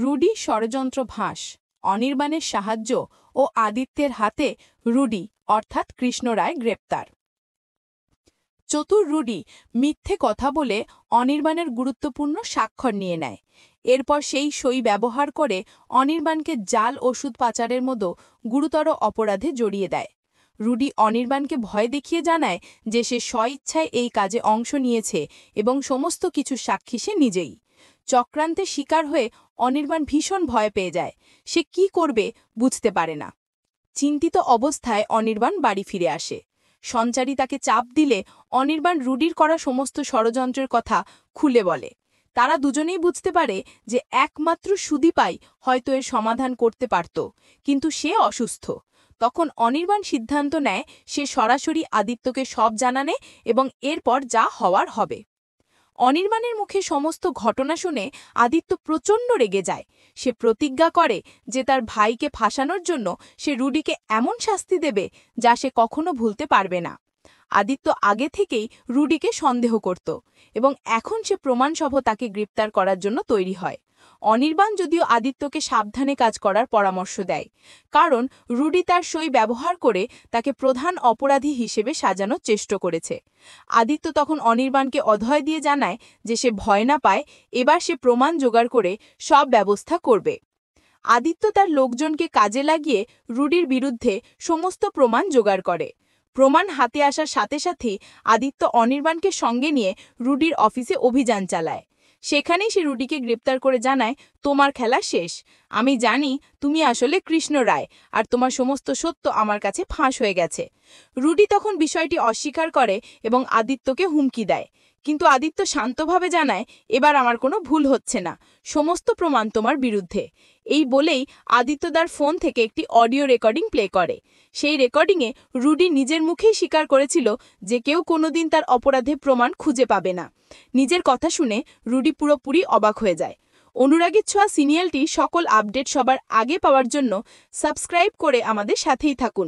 Rudi ষড়যন্ত্র ফাঁস, অনির্বাণের সাহায্য ও আদিত্যের হাতে রুডি অর্থাৎ কৃষ্ণ রায় গ্রেপ্তার। চতুর রুডি মিথ্যে কথা বলে অনির্বাণের গুরুত্বপূর্ণ স্বাক্ষর নিয়ে নেয়। এরপর সেই সই ব্যবহার করে অনির্বাণকে জাল ওষুধ পাচারের মতো গুরুতর অপরাধে জড়িয়ে দেয়। রুডি অনির্বাণকে ভয় দেখিয়ে জানায় যে সে স্বইচ্ছায় এই কাজে অংশ নিয়েছে এবং সমস্ত কিছু সাক্ষী সে নিজেই। চক্রান্তে শিকার হয়ে অনির্বাণ ভীষণ ভয় পেয়ে যায়। সে কি করবে বুঝতে পারে না। চিন্তিত অবস্থায় অনির্বাণ বাড়ি ফিরে আসে। সঞ্চারী তাকে চাপ দিলে অনির্বাণ রুডির করা সমস্ত ষড়যন্ত্রের কথা খুলে বলে। তারা দুজনেই বুঝতে পারে যে একমাত্র সুদীপাই হয়তো এর সমাধান করতে পারত, কিন্তু সে অসুস্থ। তখন অনির্বাণ সিদ্ধান্ত নেয় সে সরাসরি আদিত্যকে সব জানানে এবং এরপর যা হওয়ার হবে। অনির্বাণের মুখে সমস্ত ঘটনা শুনে আদিত্য প্রচণ্ড রেগে যায়। সে প্রতিজ্ঞা করে যে তার ভাইকে ফাঁসানোর জন্য সে রুডিকে এমন শাস্তি দেবে যা সে কখনো ভুলতে পারবে না। আদিত্য আগে থেকেই রুডিকে সন্দেহ করত এবং এখন সে প্রমাণসহ তাকে গ্রেপ্তার করার জন্য তৈরি হয়। অনির্বাণ যদিও আদিত্যকে সাবধানে কাজ করার পরামর্শ দেয়, কারণ রুডি তার সই ব্যবহার করে তাকে প্রধান অপরাধী হিসেবে সাজানোর চেষ্টা করেছে। আদিত্য তখন অনির্বাণকে অধয় দিয়ে জানায় যে সে ভয় না পায়, এবার সে প্রমাণ জোগাড় করে সব ব্যবস্থা করবে। আদিত্য তার লোকজনকে কাজে লাগিয়ে রুডির বিরুদ্ধে সমস্ত প্রমাণ জোগাড় করে। প্রমাণ হাতে আসার সাথে সাথেই আদিত্য অনির্বাণকে সঙ্গে নিয়ে রুডির অফিসে অভিযান চালায়। সেখানেই সে রুডিকে গ্রেপ্তার করে জানায়, তোমার খেলা শেষ। আমি জানি তুমি আসলে কৃষ্ণ রায়, আর তোমার সমস্ত সত্য আমার কাছে ফাঁস হয়ে গেছে। রুডি তখন বিষয়টি অস্বীকার করে এবং আদিত্যকে হুমকি দেয়, কিন্তু আদিত্য শান্তভাবে জানায়, এবার আমার কোনো ভুল হচ্ছে না, সমস্ত প্রমাণ তোমার বিরুদ্ধে। এই বলেই আদিত্য তার ফোন থেকে একটি অডিও রেকর্ডিং প্লে করে। সেই রেকর্ডিংয়ে রুডি নিজের মুখেই স্বীকার করেছিল যে কেউ কোনোদিন তার অপরাধে প্রমাণ খুঁজে পাবে না। নিজের কথা শুনে রুডি পুরোপুরি অবাক হয়ে যায়। অনুরাগীর ছোঁয়া সিরিয়ালটি সকল আপডেট সবার আগে পাওয়ার জন্য সাবস্ক্রাইব করে আমাদের সাথেই থাকুন।